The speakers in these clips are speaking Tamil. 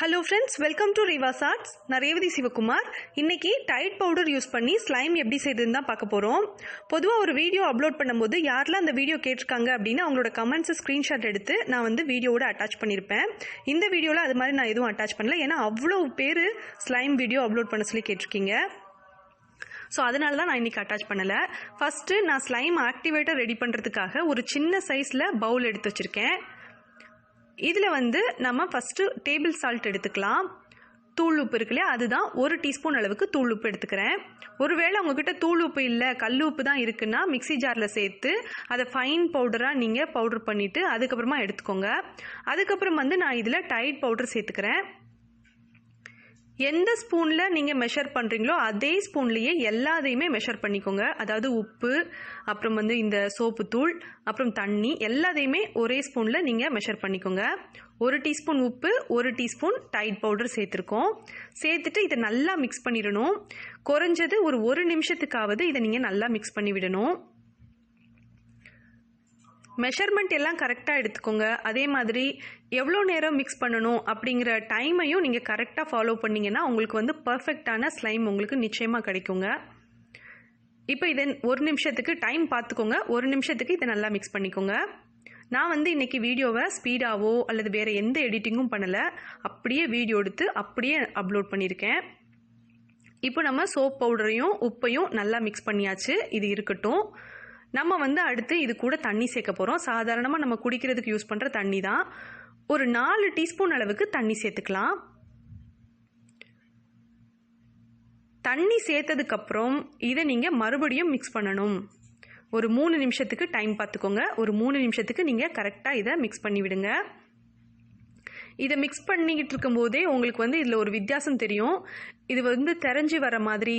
Hello friends, welcome to REVA'S. நான் ரேவதி சிவகுமார். இன்னைக்கு டைட் பவுடர் யூஸ் பண்ணி ஸ்லைம் எப்படி செய்யறதுன்னு தான் பார்க்க போறோம். பொதுவா ஒரு வீடியோ அப்லோட் பண்ணும்போது யாரெல்லாம் அந்த வீடியோ கேட்டிருக்காங்க அப்படின்னு அவங்களோட கமெண்ட்ஸ் ஸ்கிரீன்ஷாட் எடுத்து நான் வந்து வீடியோவோட அட்டாச் பண்ணியிருப்பேன். இந்த வீடியோவில் அது மாதிரி நான் எதுவும் அட்டாச் பண்ணல, ஏன்னா அவ்வளோ பேர் ஸ்லைம் வீடியோ அப்லோட் பண்ண சொல்லி கேட்டிருக்கீங்க. ஸோ அதனால தான் நான் இன்றைக்கி அட்டாச் பண்ணலை. ஃபஸ்ட்டு நான் ஸ்லைம் ஆக்டிவேட்டர் ரெடி பண்ணுறதுக்காக ஒரு சின்ன சைஸில் பவுல் எடுத்து வச்சுருக்கேன். இதில் வந்து நம்ம ஃபஸ்ட்டு டேபிள் சால்ட் எடுத்துக்கலாம். தூள் உப்பு இருக்கு இல்லையா, அதுதான் 1 டீஸ்பூன் அளவுக்கு தூள் உப்பு எடுத்துக்கிறேன். ஒருவேளை உங்ககிட்ட தூள் உப்பு இல்லை, கல் உப்பு தான் இருக்குன்னா மிக்சி ஜாரில் சேர்த்து அதை ஃபைன் பவுடராக நீங்கள் பவுடர் பண்ணிவிட்டு அதுக்கப்புறமா எடுத்துக்கோங்க. அதுக்கப்புறம் வந்து நான் இதில் டைட் பவுடர் சேர்த்துக்கிறேன். எந்த ஸ்பூனில் நீங்கள் மெஷர் பண்ணுறீங்களோ அதே ஸ்பூன்லேயே எல்லாத்தையுமே மெஷர் பண்ணிக்கோங்க. அதாவது உப்பு, அப்புறம் வந்து இந்த சோப்பு தூள், அப்புறம் தண்ணி எல்லாத்தையுமே ஒரே ஸ்பூனில் நீங்கள் மெஷர் பண்ணிக்கோங்க. 1 டீஸ்பூன் உப்பு, 1 டீஸ்பூன் டைட் பவுடர் சேர்த்துருக்கோம். சேர்த்துட்டு இதை நல்லா மிக்ஸ் பண்ணிடணும். குறைஞ்சது ஒரு நிமிஷத்துக்காவது இதை நீங்கள் நல்லா மிக்ஸ் பண்ணி விடணும். மெஷர்மெண்ட் எல்லாம் கரெக்டாக எடுத்துக்கோங்க. அதே மாதிரி எவ்வளோ நேரம் மிக்ஸ் பண்ணணும் அப்படிங்கிற டைமையும் நீங்கள் கரெக்டாக ஃபாலோ பண்ணிங்கன்னா உங்களுக்கு வந்து பர்ஃபெக்டான ஸ்லைம் உங்களுக்கு நிச்சயமாக கிடைக்குங்க. இப்போ இதை 1 நிமிஷத்துக்கு டைம் பார்த்துக்கோங்க. 1 நிமிஷத்துக்கு இதை நல்லா மிக்ஸ் பண்ணிக்கோங்க. நான் வந்து இன்றைக்கி வீடியோவை ஸ்பீடாவோ அல்லது வேறு எந்த எடிட்டிங்கும் பண்ணலை, அப்படியே வீடியோ எடுத்து அப்படியே அப்லோட் பண்ணியிருக்கேன். இப்போ நம்ம சோப் பவுடரையும் உப்பையும் நல்லா மிக்ஸ் பண்ணியாச்சு. இது இருக்கட்டும். நம்ம வந்து அடுத்து இது கூட தண்ணி சேர்க்க போகிறோம். சாதாரணமாக நம்ம குடிக்கிறதுக்கு யூஸ் பண்ணுற தண்ணி தான். ஒரு 4 டீஸ்பூன் அளவுக்கு தண்ணி சேர்த்துக்கலாம். தண்ணி சேர்த்ததுக்கப்புறம் இதை நீங்கள் மறுபடியும் மிக்ஸ் பண்ணணும். ஒரு 3 நிமிஷத்துக்கு டைம் பார்த்துக்கோங்க. ஒரு 3 நிமிஷத்துக்கு நீங்கள் கரெக்டாக இதை மிக்ஸ் பண்ணி விடுங்க. இதை மிக்ஸ் பண்ணிக்கிட்டு இருக்கும்போதே உங்களுக்கு வந்து இதில் ஒரு வித்தியாசம் தெரியும். இது வந்து தெரிஞ்சு வர மாதிரி,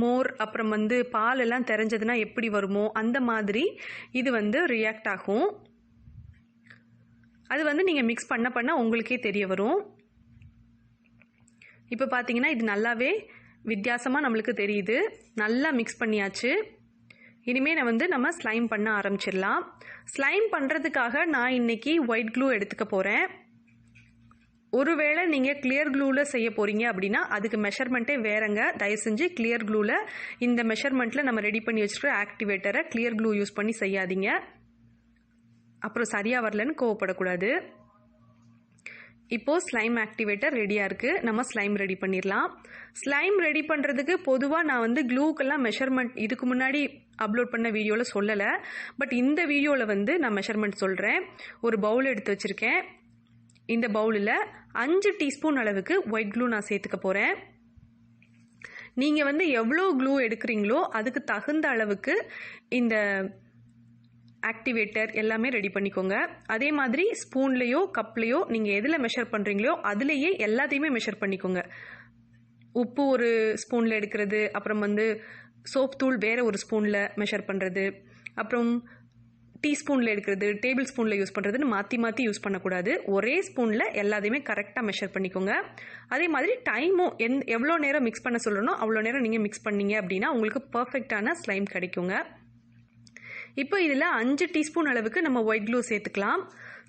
மோர் அப்புறம் வந்து பால் எல்லாம் தெரிஞ்சதுன்னா எப்படி வருமோ அந்த மாதிரி இது வந்து ரியாக்ட் ஆகும். அது வந்து நீங்கள் மிக்ஸ் பண்ண உங்களுக்கே தெரிய வரும். இப்போ பார்த்தீங்கன்னா இது நல்லாவே வித்தியாசமாக நம்மளுக்கு தெரியுது. நல்லா மிக்ஸ் பண்ணியாச்சு. இனிமேல் நம்ம ஸ்லைம் பண்ண ஆரம்பிச்சிடலாம். ஸ்லைம் பண்ணுறதுக்காக நான் இன்னைக்கு ஒயிட் க்ளூ எடுத்துக்க போகிறேன். ஒருவேளை நீங்கள் கிளியர் க்ளூவில் செய்ய போகிறீங்க அப்படின்னா அதுக்கு மெஷர்மெண்ட்டே வேறங்க. தயவு செஞ்சு கிளியர் க்ளூவில் இந்த மெஷர்மெண்ட்டில் நம்ம ரெடி பண்ணி வச்சுருக்கிற ஆக்டிவேட்டரை கிளியர் க்ளூ யூஸ் பண்ணி செய்யாதீங்க. அப்புறம் சரியாக வரலன்னு கோவப்படக்கூடாது. இப்போது ஸ்லைம் ஆக்டிவேட்டர் ரெடியாக இருக்குது. நம்ம ஸ்லைம் ரெடி பண்ணிடலாம். ஸ்லைம் ரெடி பண்ணுறதுக்கு பொதுவாக நான் வந்து க்ளூக்கெல்லாம் மெஷர்மெண்ட் இதுக்கு முன்னாடி அப்லோட் பண்ண வீடியோவில் சொல்லலை. பட் இந்த வீடியோவில் வந்து நான் மெஷர்மெண்ட் சொல்கிறேன். ஒரு பவுல் எடுத்து வச்சுருக்கேன். இந்த பவுலில் 5 டீஸ்பூன் அளவுக்கு ஒயிட் க்ளூ நான் சேர்த்துக்க போகிறேன். நீங்கள் வந்து எவ்வளோ க்ளூ எடுக்கிறீங்களோ அதுக்கு தகுந்த அளவுக்கு இந்த ஆக்டிவேட்டர் எல்லாமே ரெடி பண்ணிக்கோங்க. அதே மாதிரி ஸ்பூன்லேயோ கப்லேயோ நீங்கள் எதில் மெஷர் பண்ணுறீங்களோ அதுலேயே எல்லாத்தையுமே மெஷர் பண்ணிக்கோங்க. உப்பு ஒரு ஸ்பூனில் எடுக்கிறது, அப்புறம் வந்து சோப் தூள் வேறு ஒரு ஸ்பூனில் மெஷர் பண்ணுறது, அப்புறம் டீஸ்பூனில் எடுக்கிறது, டேபிள் ஸ்பூனில் யூஸ் பண்ணுறதுன்னு மாற்றி யூஸ் பண்ணக்கூடாது. ஒரே ஸ்பூனில் எல்லாத்தையுமே கரெக்டாக மெஷர் பண்ணிக்கோங்க. அதே மாதிரி டைமும் எவ்வளோ நேரம் மிக்ஸ் பண்ண சொல்லணும் அவ்வளோ நேரம் நீங்கள் மிக்ஸ் பண்ணீங்க அப்படின்னா உங்களுக்கு பர்ஃபெக்டான ஸ்லைம் கிடைக்குங்க. இப்போ இதில் 5 டீஸ்பூன் அளவுக்கு நம்ம ஒயிட் க்ளூ சேர்த்துக்கலாம்.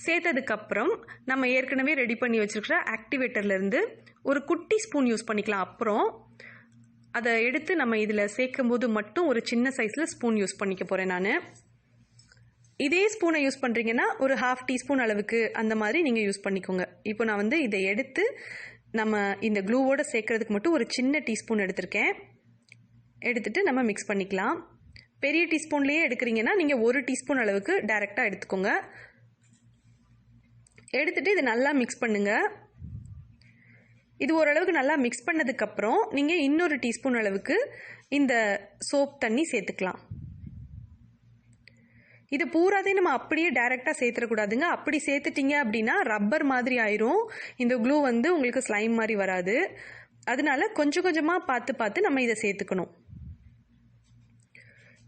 சேர்த்ததுக்கப்புறம் நம்ம ஏற்கனவே ரெடி பண்ணி வச்சுருக்கிற ஆக்டிவேட்டர்லேருந்து ஒரு குட்டி ஸ்பூன் யூஸ் பண்ணிக்கலாம். அப்புறம் அதை எடுத்து நம்ம இதில் சேர்க்கும் போது மட்டும் ஒரு சின்ன சைஸில் ஸ்பூன் யூஸ் பண்ணிக்க போகிறேன் நான். இதே ஸ்பூனை யூஸ் பண்ணுறீங்கன்னா ஒரு 1/2 டீஸ்பூன் அளவுக்கு அந்த மாதிரி நீங்கள் யூஸ் பண்ணிக்கோங்க. இப்போ நான் வந்து இதை எடுத்து நம்ம இந்த க்ளூவோடு சேர்க்கறதுக்கு மட்டும் ஒரு சின்ன டீஸ்பூன் எடுத்திருக்கேன். எடுத்துகிட்டு நம்ம மிக்ஸ் பண்ணிக்கலாம். பெரிய டீஸ்பூன்லேயே எடுக்கிறீங்கன்னா நீங்கள் 1 டீஸ்பூன் அளவுக்கு டைரெக்டாக எடுத்துக்கோங்க. எடுத்துகிட்டு இதை நல்லா மிக்ஸ் பண்ணுங்கள். இது ஓரளவுக்கு நல்லா மிக்ஸ் பண்ணதுக்கப்புறம் நீங்கள் இன்னொரு டீஸ்பூன் அளவுக்கு இந்த சோப் தண்ணி சேர்த்துக்கலாம். இது பூராதையும் நம்ம அப்படியே டைரெக்டாக சேர்த்துடக்கூடாதுங்க. அப்படி சேர்த்துட்டிங்க அப்படின்னா ரப்பர் மாதிரி ஆயிரும். இந்த க்ளூ வந்து உங்களுக்கு ஸ்லைம் மாதிரி வராது. அதனால கொஞ்சம் கொஞ்சமாக பார்த்து நம்ம இதை சேர்த்துக்கணும்.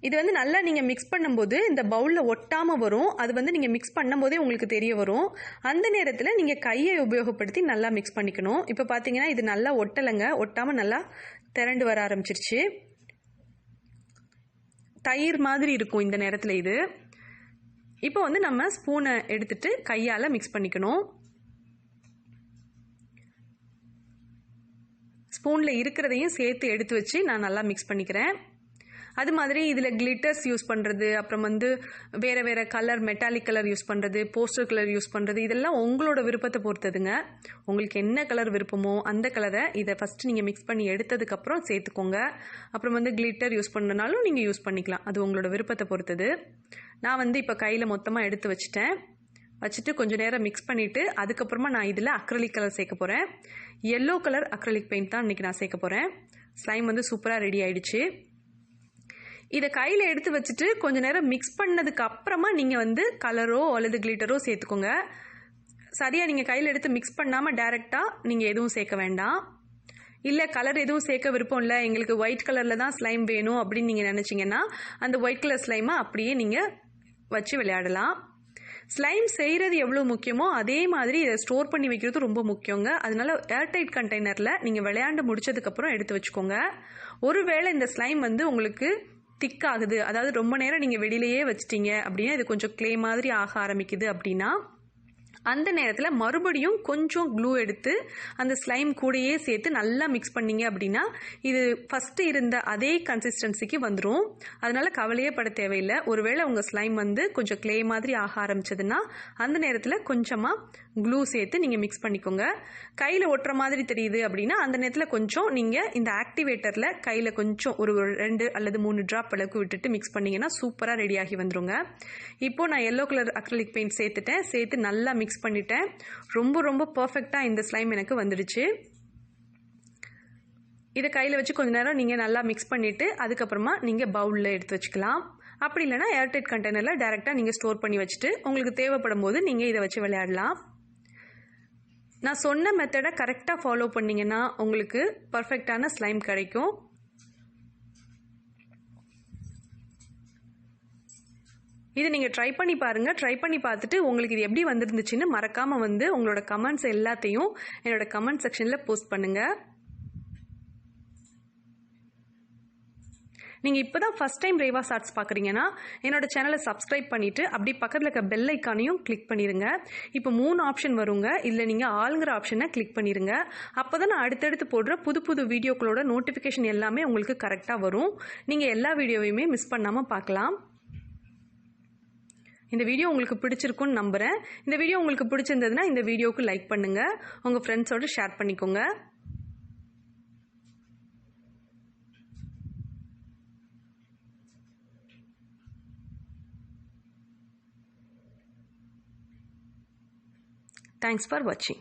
இது வந்து நல்லா நீங்கள் மிக்ஸ் பண்ணும்போது இந்த பவுலில் ஒட்டாமல் வரும். அது வந்து நீங்கள் மிக்ஸ் பண்ணும்போதே உங்களுக்கு தெரிய வரும். அந்த நேரத்தில் நீங்கள் கையை உபயோகப்படுத்தி நல்லா மிக்ஸ் பண்ணிக்கணும். இப்போ பார்த்தீங்கன்னா இது நல்லா ஒட்டலைங்க. ஒட்டாமல் நல்லா திரண்டு வர ஆரம்பிச்சிருச்சு. தயிர் மாதிரி இருக்கும் இந்த நேரத்தில் இது. இப்போ வந்து நம்ம ஸ்பூனை எடுத்துட்டு கையால் மிக்ஸ் பண்ணிக்கணும். ஸ்பூனில் இருக்கிறதையும் சேர்த்து எடுத்து வச்சு நான் நல்லா மிக்ஸ் பண்ணிக்கிறேன். அது மாதிரி இதில் கிளிட்டர்ஸ் யூஸ் பண்ணுறது, அப்புறம் வந்து வேறு வேறு கலர், மெட்டாலிக் கலர் யூஸ் பண்ணுறது, போஸ்டர் கலர் யூஸ் பண்ணுறது, இதெல்லாம் உங்களோட விருப்பத்தை பொறுத்ததுங்க. உங்களுக்கு என்ன கலர் விருப்பமோ அந்த கலரை இதை ஃபஸ்ட்டு நீங்கள் மிக்ஸ் பண்ணி எடுத்ததுக்கப்புறம் சேர்த்துக்கோங்க. அப்புறம் வந்து கிளிட்டர் யூஸ் பண்ணனாலும் நீங்கள் யூஸ் பண்ணிக்கலாம், அது உங்களோட விருப்பத்தை பொறுத்தது. நான் வந்து இப்போ கையில் மொத்தமாக எடுத்து வச்சுட்டு கொஞ்சம் நேரம் மிக்ஸ் பண்ணிவிட்டு அதுக்கப்புறமா நான் இதில் அக்ரலிக் கலர் சேர்க்க போகிறேன். எல்லோ கலர் அக்ரலிக் பெயிண்ட் தான் இன்றைக்கி நான் சேர்க்க போகிறேன். ஸ்லைம் வந்து சூப்பராக ரெடி ஆயிடுச்சு. இதை கையில் எடுத்து வச்சுட்டு கொஞ்சம் நேரம் மிக்ஸ் பண்ணதுக்கு அப்புறமா நீங்கள் வந்து கலரோ அல்லது கிளிட்டரோ சேர்த்துக்கோங்க. சரியாக நீங்கள் கையில் எடுத்து மிக்ஸ் பண்ணாமல் டைரெக்டாக நீங்கள் எதுவும் சேர்க்க வேண்டாம். இல்லை கலர் எதுவும் சேர்க்க விருப்பம் இல்லை, எங்களுக்கு ஒயிட் கலரில் தான் ஸ்லைம் வேணும் அப்படின்னு நீங்கள் நினச்சிங்கன்னா அந்த ஒயிட் கலர் ஸ்லைமை அப்படியே நீங்கள் வச்சு விளையாடலாம். ஸ்லைம் செய்கிறது எவ்வளோ முக்கியமோ அதே மாதிரி இதை ஸ்டோர் பண்ணி வைக்கிறது ரொம்ப முக்கியங்க. அதனால ஏர்டைட் கண்டெய்னரில் நீங்கள் விளையாண்டு முடிச்சதுக்கப்புறம் எடுத்து வச்சுக்கோங்க. ஒருவேளை இந்த ஸ்லைம் வந்து உங்களுக்கு திக் ஆகுது, அதாவது ரொம்ப நேரம் நீங்கள் வெளியிலேயே வச்சிட்டீங்க அப்படின்னா இது கொஞ்சம் க்ளே மாதிரி ஆக ஆரம்பிக்குது அப்படின்னா அந்த நேரத்தில் மறுபடியும் கொஞ்சம் க்ளூ எடுத்து அந்த ஸ்லைம் கூடயே சேர்த்து நல்லா மிக்ஸ் பண்ணிங்க அப்படின்னா இது ஃபஸ்ட்டு இருந்த அதே கன்சிஸ்டன்சிக்கு வந்துடும். அதனால் கவலையே பட தேவையில்லை. ஒருவேளை உங்கள் ஸ்லைம் வந்து கொஞ்சம் க்ளே மாதிரி ஆக ஆரம்பிச்சதுன்னா அந்த நேரத்தில் கொஞ்சமாக க்ளூ சேர்த்து நீங்கள் மிக்ஸ் பண்ணிக்கோங்க. கையில் ஒட்டுற மாதிரி தெரியுது அப்படின்னா அந்த நேரத்தில் கொஞ்சம் நீங்கள் இந்த ஆக்டிவேட்டரில் கையில் கொஞ்சம் ஒரு 2 அல்லது 3 ட்ராப் அளவுக்கு விட்டுட்டு மிக்ஸ் பண்ணிங்கன்னா சூப்பராக ரெடியாகி வந்துடுங்க. இப்போது நான் எல்லோ கலர் அக்ரிலிக் பெயிண்ட் சேர்த்து நல்லா மிக்ஸ் பண்ணிட்டேன். ரொம்ப ரொம்ப பர்ஃபெக்டாக இந்த ஸ்லைம் எனக்கு வந்துடுச்சு. இதை கையில் வச்சு கொஞ்ச நேரம் நீங்கள் நல்லா மிக்ஸ் பண்ணிவிட்டு அதுக்கப்புறமா நீங்கள் பவுலில் எடுத்து வச்சுக்கலாம். அப்படி இல்லைனா ஏர்டைட் கண்டெய்னரில் டைரெக்டாக நீங்கள் ஸ்டோர் பண்ணி வச்சுட்டு உங்களுக்கு தேவைப்படும் போது நீங்கள் இதை வச்சு விளையாடலாம். நான் சொன்ன மெத்தடை கரெக்டாக ஃபாலோ பண்ணிங்கன்னா உங்களுக்கு பர்ஃபெக்டான ஸ்லைம் கிடைக்கும். இது நீங்கள் ட்ரை பண்ணி பாருங்கள். ட்ரை பண்ணி பார்த்துட்டு உங்களுக்கு இது எப்படி வந்துருந்துச்சுன்னு மறக்காமல் வந்து உங்களோட கமெண்ட்ஸ் எல்லாத்தையும் என்னோட கமெண்ட் செக்ஷனில் போஸ்ட் பண்ணுங்கள். நீங்கள் இப்போ தான் ஃபஸ்ட் டைம் ரேவாஸ் ஆர்ட்ஸ் பார்க்குறீங்கன்னா என்னோட சேனலை சப்ஸ்கிரைப் பண்ணிவிட்டு அப்படி பக்கத்தில் இருக்க பெல் ஐக்கானையும் கிளிக் பண்ணிடுங்க. இப்போ 3 ஆப்ஷன் வருங்க. இதில் நீங்கள் ஆளுங்கிற ஆப்ஷனை கிளிக் பண்ணிடுங்க. அப்போ தான் நான் அடுத்தடுத்து போடுற புது புது வீடியோக்களோட நோட்டிஃபிகேஷன் எல்லாமே உங்களுக்கு கரெக்டாக வரும். நீங்கள் எல்லா வீடியோவையுமே மிஸ் பண்ணாமல் பார்க்கலாம். இந்த வீடியோ உங்களுக்கு பிடிச்சிருக்குன்னு நம்புகிறேன். இந்த வீடியோ உங்களுக்கு பிடிச்சிருந்ததுன்னா இந்த வீடியோவுக்கு லைக் பண்ணுங்கள், உங்கள் ஃப்ரெண்ட்ஸோடு ஷேர் பண்ணிக்கோங்க. Thanks for watching.